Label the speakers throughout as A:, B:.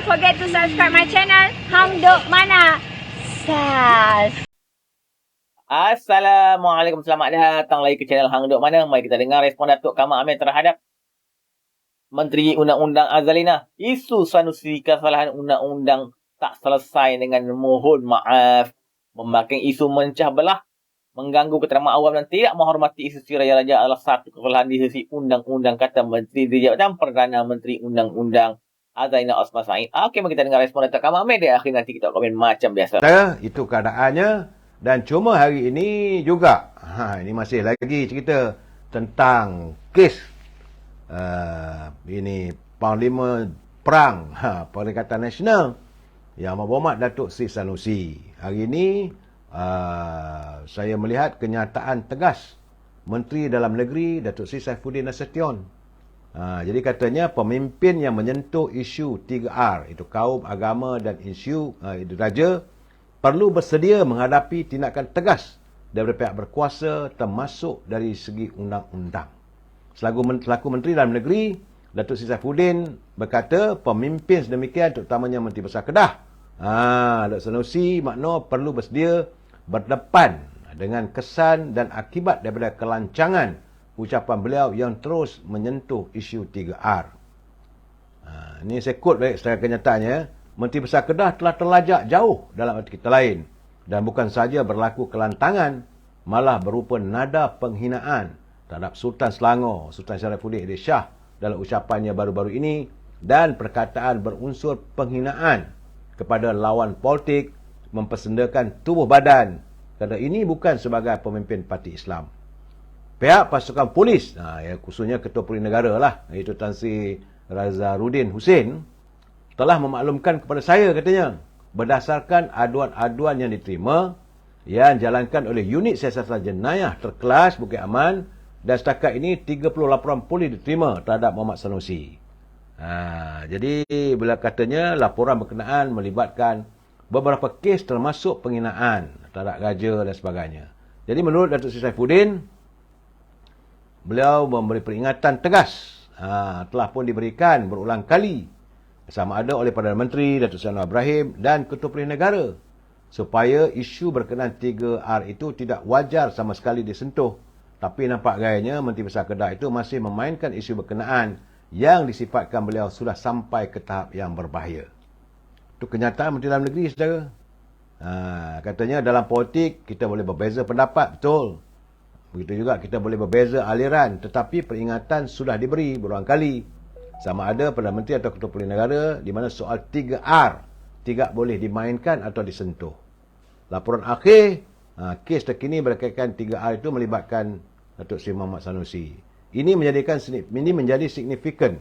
A: forget to subscribe my channel Hang Duk Mana. Sas.
B: Assalamualaikum, selamat datang lagi ke channel Hang Duk Mana. Mari kita dengar respon Datuk Kamal Amir terhadap Menteri Undang-Undang Azalina. Isu Sanusi kesalahan undang-undang tak selesai dengan mohon maaf. Memakai isu mencah belah, mengganggu ketentraman awam dan tidak menghormati institusi raja-raja adalah satu kesalahan di sisi undang-undang, kata Menteri di Jabatan Perdana Menteri Undang-Undang Azalina Osman Said. Okey, mari kita dengar respon Datuk Kamal Amir. Di akhir nanti kita komen macam biasa.
C: Itu keadaannya. Dan cuma hari ini juga, ini masih lagi cerita tentang kes ini Panglima Perang Perikatan Nasional yang berhormat Datuk Seri Sanusi. Hari ini saya melihat kenyataan tegas Menteri Dalam Negeri Datuk Seri Saifuddin Nasution. Jadi katanya pemimpin yang menyentuh isu 3R, itu kaum, agama dan isu raja, perlu bersedia menghadapi tindakan tegas daripada pihak berkuasa termasuk dari segi undang-undang. Selaku Menteri Dalam Negeri, Datuk Seri Saifuddin berkata pemimpin sedemikian, terutamanya Menteri Besar Kedah, Datuk Sanusi makna perlu bersedia berdepan dengan kesan dan akibat daripada kelancangan ucapan beliau yang terus menyentuh isu 3R. Ini saya quote balik secara kenyataannya. Menteri Besar Kedah telah terlajak jauh dalam arti kata lain. Dan bukan saja berlaku kelantangan, malah berupa nada penghinaan terhadap Sultan Selangor, Sultan Sharifuddin Idris Shah dalam ucapannya baru-baru ini, dan perkataan berunsur penghinaan kepada lawan politik, mempersendakan tubuh badan, kerana ini bukan sebagai pemimpin parti Islam. Pihak pasukan polis, khususnya Ketua Polis Negara lah, iaitu Tan Sri Razarudin Husin, telah memaklumkan kepada saya, katanya, berdasarkan aduan-aduan yang diterima, yang dijalankan oleh unit siasatan jenayah terkelas Bukit Aman, dan setakat ini 30 laporan polis diterima terhadap Muhammad Sanusi. Jadi, bila katanya laporan berkenaan melibatkan beberapa kes termasuk penghinaan terhadap raja dan sebagainya. Jadi, menurut Datuk Seri Saifuddin, beliau memberi peringatan tegas, telah pun diberikan berulang kali, sama ada oleh Perdana Menteri Datuk Seri Anwar Ibrahim dan Ketua Polis Negara, supaya isu berkenaan 3R itu tidak wajar sama sekali disentuh. Tapi nampak gayanya Menteri Besar Kedah itu masih memainkan isu berkenaan yang disifatkan beliau sudah sampai ke tahap yang berbahaya. Itu kenyataan Menteri Dalam Negeri, saudara. Katanya dalam politik kita boleh berbeza pendapat, betul. Begitu juga kita boleh berbeza aliran, tetapi peringatan sudah diberi berulang kali. Sama ada Perdana Menteri atau Ketua Polis Negara, di mana soal 3R tidak boleh dimainkan atau disentuh. Laporan akhir, kes terkini berkaitan 3R itu melibatkan Datuk Seri Muhammad Sanusi. Ini menjadi signifikan.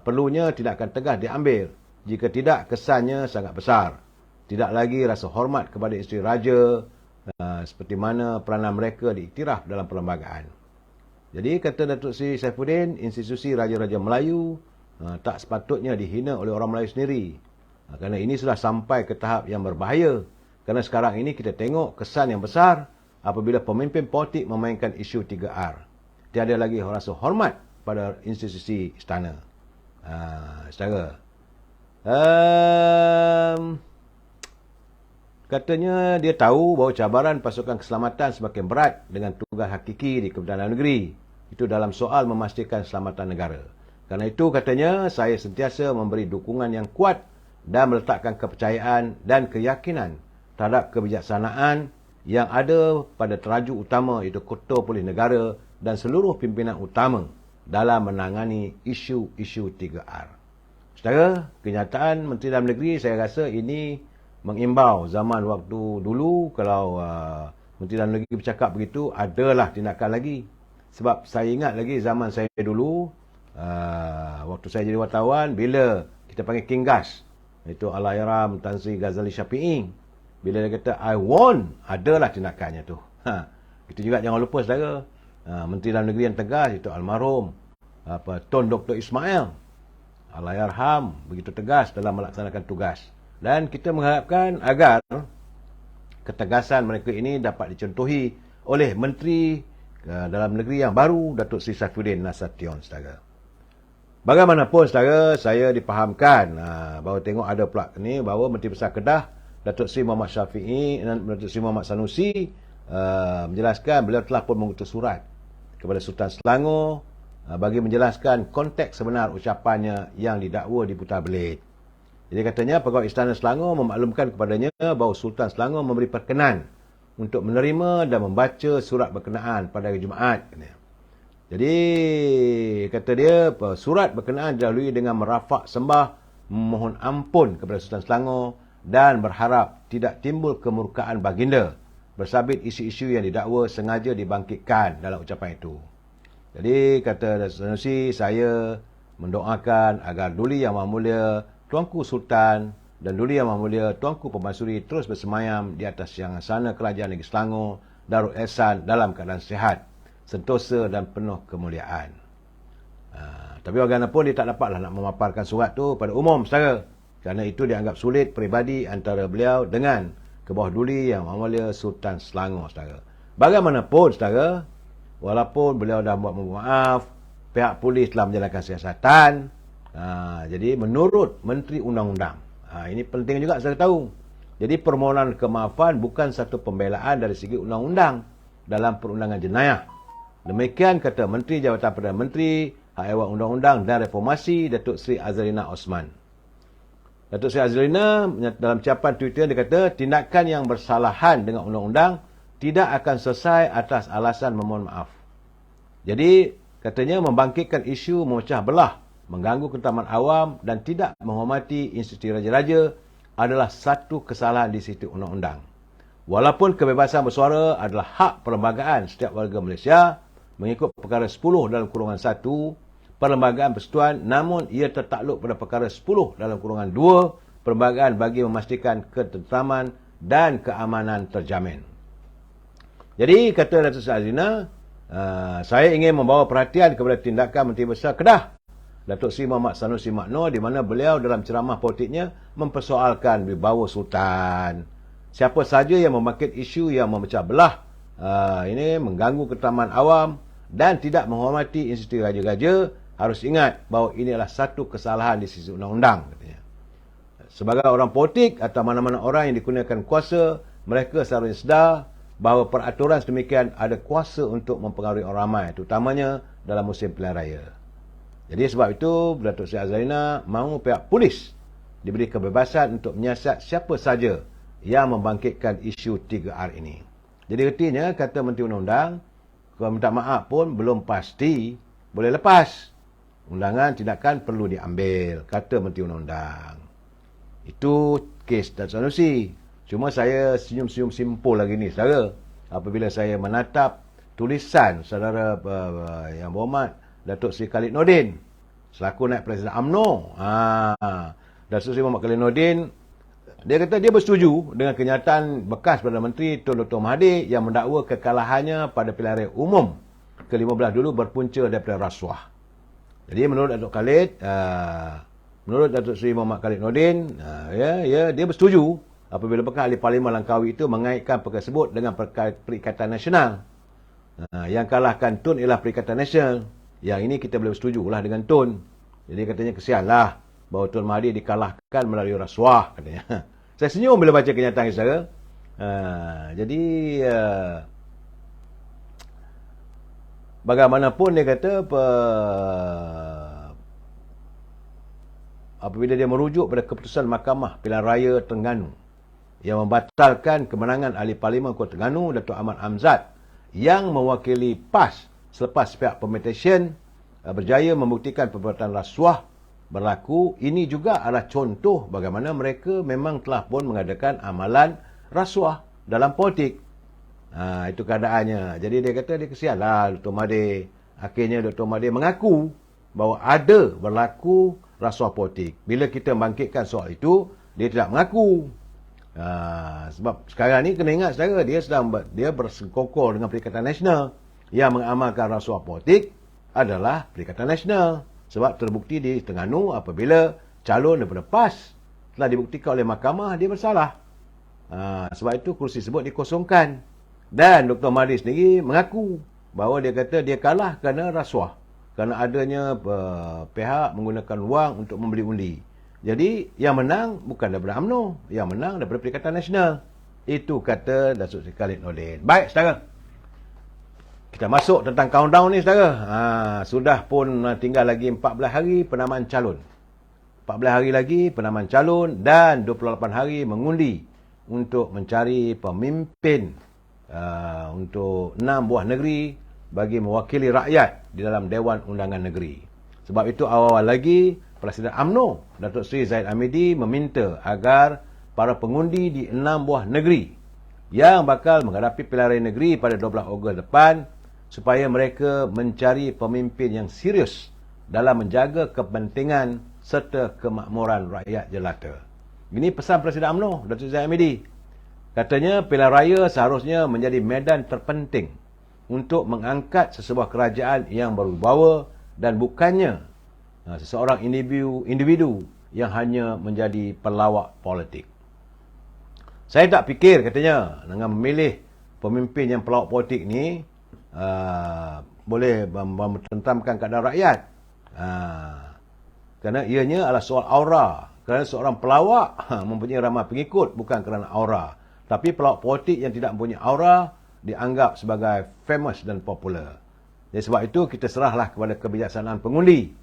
C: Perlunya tindakan tegas diambil. Jika tidak, kesannya sangat besar. Tidak lagi rasa hormat kepada isteri raja, seperti mana peranan mereka diiktiraf dalam perlembagaan. Jadi, kata Datuk Seri Saifuddin, institusi Raja-Raja Melayu tak sepatutnya dihina oleh orang Melayu sendiri. Kerana ini sudah sampai ke tahap yang berbahaya. Kerana sekarang ini kita tengok kesan yang besar apabila pemimpin politik memainkan isu 3R. Tiada lagi rasa hormat pada institusi istana. Saudara. Katanya dia tahu bahawa cabaran pasukan keselamatan semakin berat dengan tugas hakiki di Kementerian Dalam Negeri. Itu dalam soal memastikan keselamatan negara. Kerana itu, katanya, saya sentiasa memberi dukungan yang kuat dan meletakkan kepercayaan dan keyakinan terhadap kebijaksanaan yang ada pada teraju utama, iaitu Ketua Polis Negara dan seluruh pimpinan utama dalam menangani isu-isu 3R. Saudara, kenyataan Menteri Dalam Negeri, saya rasa ini mengimbau zaman waktu dulu, kalau Menteri Dalam Negeri bercakap begitu, adalah tindakan lagi. Sebab saya ingat lagi zaman saya dulu, waktu saya jadi wartawan, bila kita panggil King Gas, itu Allahyarham Tan Sri Ghazali Syafi'i, bila dia kata, I warn, adalah tindakannya tu. Itu juga jangan lupa, saudara, Menteri Dalam Negeri yang tegas, itu almarhum Tun Dr. Ismail, Allahyarham, begitu tegas dalam melaksanakan tugas. Dan kita mengharapkan agar ketegasan mereka ini dapat dicontohi oleh Menteri Dalam Negeri yang baru, Datuk Seri Saifuddin Nasution, saudara. Bagaimanapun saudara, saya dipahamkan bahawa tengok ada pula ni bahawa Menteri Besar Kedah Datuk Seri Muhammad Syafiee dan Datuk Seri Muhammad Sanusi menjelaskan beliau telah pun mengutus surat kepada Sultan Selangor bagi menjelaskan konteks sebenar ucapannya yang didakwa di Putar Belait. Jadi katanya Pegawai Istana Selangor memaklumkan kepadanya bahawa Sultan Selangor memberi perkenan untuk menerima dan membaca surat berkenaan pada hari Jumaat. Jadi kata dia surat berkenaan didahului dengan merafak sembah memohon ampun kepada Sultan Selangor dan berharap tidak timbul kemurkaan baginda bersabit isu-isu yang didakwa sengaja dibangkitkan dalam ucapan itu. Jadi kata Datuk Sanusi, saya mendoakan agar Duli Yang Maha Mulia Tuanku Sultan dan Duli Yang Maha Mulia Tuanku Permaisuri terus bersemayam di atas Singgasana Kerajaan Negeri Selangor Darul Ehsan dalam keadaan sihat, sentosa dan penuh kemuliaan. Tapi bagaimanapun dia tak dapatlah nak memaparkan surat tu pada umum saudara, kerana itu dianggap sulit peribadi antara beliau dengan ke bawah Duli Yang Maha Mulia Sultan Selangor saudara. Bagaimanapun saudara, walaupun beliau dah buat maaf, pihak polis telah menjalankan siasatan. Jadi menurut Menteri Undang-Undang, ini penting juga saya tahu. Jadi permohonan kemaafan bukan satu pembelaan dari segi undang-undang dalam perundangan jenayah. Demikian kata Menteri Jabatan Perdana Menteri, Hak Ehwal Undang-Undang dan Reformasi Datuk Seri Azalina Osman. Datuk Seri Azalina dalam ucapan Twitter dia kata tindakan yang bersalahan dengan undang-undang tidak akan selesai atas alasan memohon maaf. Jadi katanya membangkitkan isu memecah belah, mengganggu keutamaan awam dan tidak menghormati institusi raja-raja adalah satu kesalahan di sisi undang-undang. Walaupun kebebasan bersuara adalah hak perlembagaan setiap warga Malaysia mengikut perkara 10 dalam kurungan 1 Perlembagaan Persekutuan, namun ia tertakluk pada perkara 10 dalam kurungan 2 Perlembagaan bagi memastikan ketenteraman dan keamanan terjamin. Jadi kata Datuk Seri Azalina, saya ingin membawa perhatian kepada tindakan Menteri Besar Kedah Datuk Seri Muhammad Sanusi Makno, di mana beliau dalam ceramah politiknya mempersoalkan wibawa Sultan. Siapa saja yang membangkit isu yang memecah belah, ini mengganggu ketenteraman awam dan tidak menghormati institusi raja-raja, harus ingat bahawa ini adalah satu kesalahan di sisi undang-undang. Sebagai orang politik atau mana-mana orang yang digunakan kuasa, mereka seharusnya sedar bahawa peraturan sedemikian ada kuasa untuk mempengaruhi orang ramai, terutamanya dalam musim pilihan raya. Jadi sebab itu Datuk Seri Azalina mahu pihak polis diberi kebebasan untuk menyiasat siapa saja yang membangkitkan isu 3R ini. Jadi artinya kata Menteri Undang-Undang, kalau minta maaf pun belum pasti boleh lepas. Undangan tindakan perlu diambil, kata Menteri Undang-Undang. Itu kes Datuk Sanusi. Cuma saya senyum-senyum simpul lagi ni saudara, apabila saya menatap tulisan saudara Yang Berhormat Datuk Seri Khalid Nordin selaku Naib Presiden UMNO. Datuk Seri Muhammad Khalid Nordin, dia kata dia bersetuju dengan kenyataan bekas Perdana Menteri Tun Dr. Mahathir yang mendakwa kekalahannya pada pilihan raya umum ke-15 dulu berpunca daripada rasuah. Jadi menurut Datuk Khalid, menurut Datuk Seri Muhammad Khalid Nordin, dia bersetuju apabila bekas ahli Parlimen Langkawi itu mengaitkan perkara tersebut dengan Perikatan Nasional. Yang kalahkan Tun ialah Perikatan Nasional. Yang ini kita boleh bersetuju lah dengan Tun. Jadi katanya kesianlah bahawa Tun Mahathir dikalahkan melalui rasuah, katanya. Saya senyum bila baca kenyataan ini, saudara. Jadi bagaimanapun dia kata apabila dia merujuk pada keputusan Mahkamah Pilihan Raya Terengganu yang membatalkan kemenangan ahli Parlimen Kota Terengganu Datuk Ahmad Hamzat yang mewakili PAS selepas pihak pemetisyen berjaya membuktikan perbuatan rasuah berlaku, ini juga adalah contoh bagaimana mereka memang telah pun mengadakan amalan rasuah dalam politik. Itu keadaannya. Jadi dia kata dia kesianlah Dr. Mahathir. Akhirnya Dr. Mahathir mengaku bahawa ada berlaku rasuah politik. Bila kita bangkitkan soal itu, dia tidak mengaku. Sebab sekarang ni kena ingat saudara, dia bersekongkol dengan Perikatan Nasional. Yang mengamalkan rasuah politik adalah Perikatan Nasional. Sebab terbukti di Terengganu apabila calon daripada PAS telah dibuktikan oleh mahkamah dia bersalah. Sebab itu kursi tersebut dikosongkan. Dan Dr. Mahathir sendiri mengaku bahawa dia kata dia kalah kerana rasuah. kerana adanya pihak menggunakan wang untuk membeli undi. Jadi yang menang bukan daripada UMNO, yang menang daripada Perikatan Nasional. Itu kata Datuk Seri Khalid Nordin. Baik, saudara. Kita masuk tentang countdown ni, saudara. Sudah pun tinggal lagi 14 hari penamaan calon. 14 hari lagi penamaan calon dan 28 hari mengundi untuk mencari pemimpin untuk 6 buah negeri bagi mewakili rakyat di dalam Dewan Undangan Negeri. Sebab itu awal-awal lagi Presiden UMNO Datuk Seri Zahid Hamidi meminta agar para pengundi di 6 buah negeri yang bakal menghadapi pilihan raya negeri pada 12 Ogos depan supaya mereka mencari pemimpin yang serius dalam menjaga kepentingan serta kemakmuran rakyat jelata. Ini pesan Presiden UMNO Datuk Zahid Hamidi. Katanya pilihan raya seharusnya menjadi medan terpenting untuk mengangkat sesebuah kerajaan yang berwibawa dan bukannya seseorang individu yang hanya menjadi pelawak politik. Saya tak fikir, katanya, dengan memilih pemimpin yang pelawak politik ni boleh mententamkan keadaan rakyat. Kerana ianya adalah soal aura. Kerana seorang pelawak mempunyai ramai pengikut bukan kerana aura. Tapi pelawak politik yang tidak mempunyai aura dianggap sebagai famous dan popular. Jadi sebab itu kita serahlah kepada kebijaksanaan pengundi.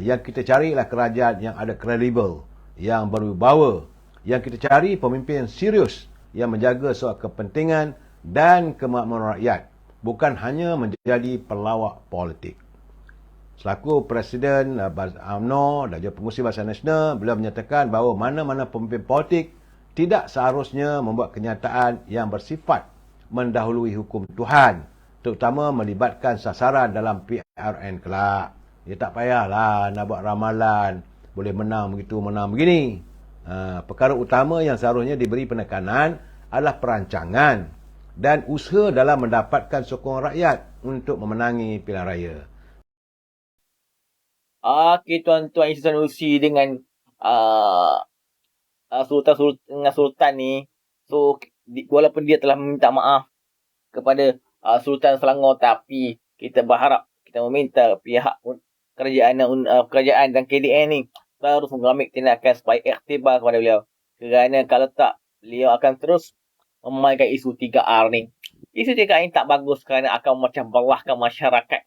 C: Yang kita carilah kerajaan yang ada kredibel, yang berwibawa. Yang kita cari pemimpin yang serius, yang menjaga soal kepentingan dan kemakmuran rakyat, bukan hanya menjadi pelawak politik. Selaku Presiden UMNO dan juga Pengurusi Barisan Nasional, beliau menyatakan bahawa mana-mana pemimpin politik tidak seharusnya membuat kenyataan yang bersifat mendahului hukum Tuhan, terutama melibatkan sasaran dalam PRN kelak. Dia tak payahlah nak buat ramalan, boleh menang begitu, menang begini. Perkara utama yang seharusnya diberi penekanan adalah perancangan dan usaha dalam mendapatkan sokongan rakyat untuk memenangi pilihan raya.
B: Okey, tuan-tuan Isu Sanusi dengan Sultan ni. So, walaupun dia telah meminta maaf kepada Sultan Selangor, tapi kita berharap, kita meminta pihak kerajaan dan KDN ni terus mengambil tindakan supaya iktibar kepada beliau. Kerana kalau tak, beliau akan terus memainkan isu 3R ni. Isu 3R ni tak bagus kerana akan macam belahkan masyarakat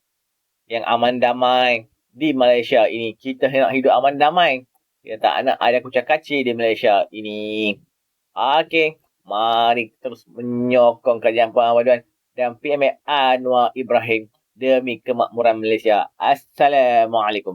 B: yang aman damai di Malaysia ini. Kita nak hidup aman damai. Kita tak nak ada kucak-kacir di Malaysia ini. Okey, mari terus menyokong kerajaan Perpaduan dan PMA Anwar Ibrahim demi kemakmuran Malaysia. Assalamualaikum.